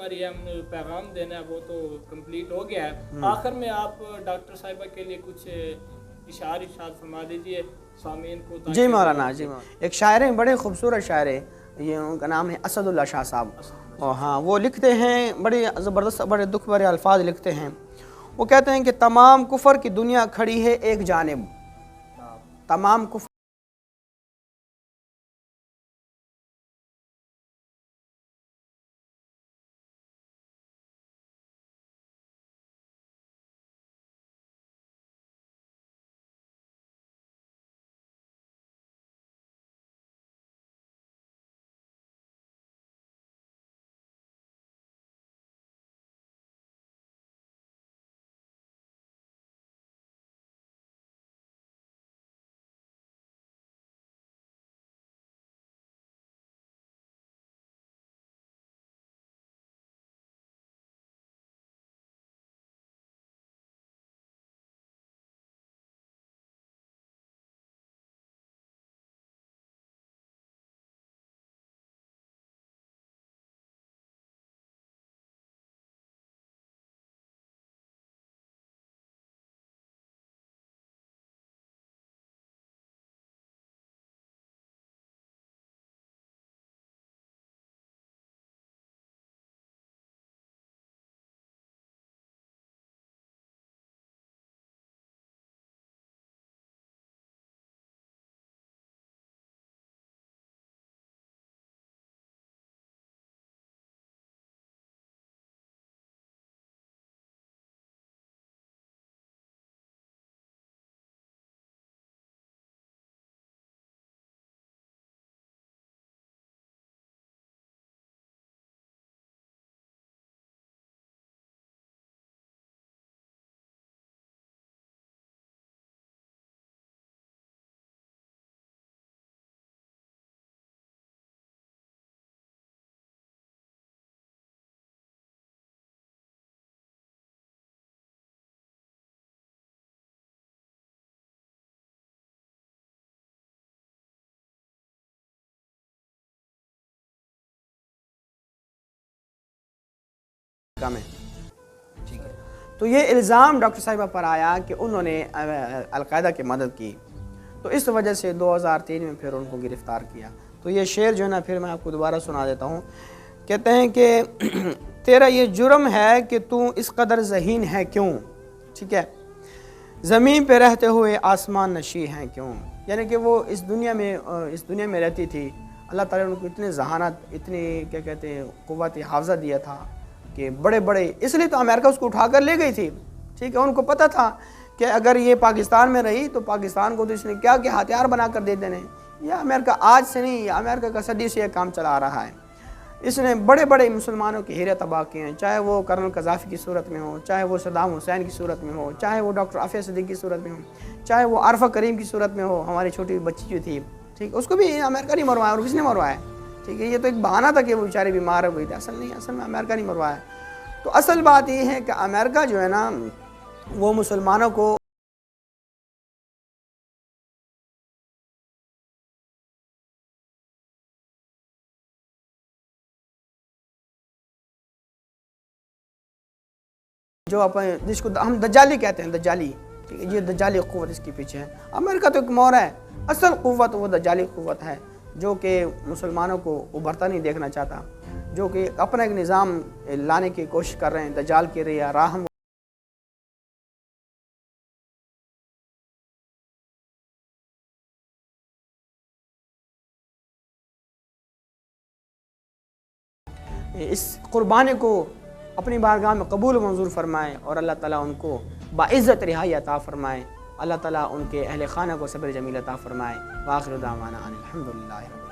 ہماری ہم نے پیغام دینا ہے وہ تو کمپلیٹ ہو گیا ہے. آخر میں آپ ڈاکٹر صاحبہ کے لیے کچھ ارشاد فرما دیجیے سامعین کو. جی مولانا، جی مولانا. ایک شاعر ہیں، بڑے خوبصورت شاعر ہیں، یہ ان کا نام ہے اسد اللہ شاہ صاحب. ہاں، وہ لکھتے ہیں بڑے زبردست، بڑے دکھ بھرے الفاظ لکھتے ہیں. وہ کہتے ہیں کہ تمام کفر کی دنیا کھڑی ہے ایک جانب، تمام کفر کم ہے. ٹھیک ہے. تو یہ الزام ڈاکٹر صاحبہ پر آیا کہ انہوں نے القاعدہ کی مدد کی، تو اس وجہ سے 2003 میں پھر ان کو گرفتار کیا. تو یہ شعر جو ہے نا پھر میں آپ کو دوبارہ سنا دیتا ہوں. کہتے ہیں کہ تیرا یہ جرم ہے کہ تو اس قدر ذہین ہے کیوں، ٹھیک ہے، زمین پہ رہتے ہوئے آسمان نشی ہیں کیوں. یعنی کہ وہ اس دنیا میں رہتی تھی، اللہ تعالیٰ نے ان کو اتنے ذہانت، اتنی کیا کہتے ہیں قوت حافظہ دیا تھا کہ بڑے بڑے، اس لیے تو امریکہ اس کو اٹھا کر لے گئی تھی. ٹھیک ہے، ان کو پتہ تھا کہ اگر یہ پاکستان میں رہی تو پاکستان کو تو اس نے کیا کیا ہتھیار بنا کر دے دینے. یہ امریکہ آج سے نہیں، یہ امریکہ کا صدی سے یہ کام چلا آ رہا ہے. اس نے بڑے بڑے مسلمانوں کے ہیرے تباہ کیے ہیں، چاہے وہ کرنل قذافی کی صورت میں ہو، چاہے وہ صدام حسین کی صورت میں ہو، چاہے وہ ڈاکٹر عافیہ صدیقی کی صورت میں ہو، چاہے وہ عارفہ کریم کی صورت میں ہو، ہماری چھوٹی بچی جو تھی، ٹھیک، اس کو بھی امریکہ نہیں مروایا. اور کس نے مروایا؟ ٹھیک ہے، یہ تو ایک بہانہ تھا کہ وہ بیچاری بیمار ہو گئی تھی، اصل نہیں، اصل میں امریکہ نہیں مروایا. تو اصل بات یہ ہے کہ امریکہ جو ہے نا وہ مسلمانوں کو جو جس کو ہم دجالی کہتے ہیں، دجالی، ٹھیک ہے، یہ دجالی قوت اس کے پیچھے ہے. امریکہ تو ایک مورا ہے، اصل قوت وہ دجالی قوت ہے جو کہ مسلمانوں کو ابھرتا نہیں دیکھنا چاہتا، جو کہ اپنا ایک نظام لانے کی کوشش کر رہے ہیں. دجال کی راہ اس قربانی کو اپنی بارگاہ میں قبول و منظور فرمائے اور اللہ تعالیٰ ان کو باعزت رہائی عطا فرمائے. اللہ تعالیٰ ان کے اہل خانہ کو صبر جمیل عطا فرمائے. وآخر دعوانا ان الحمدللہ.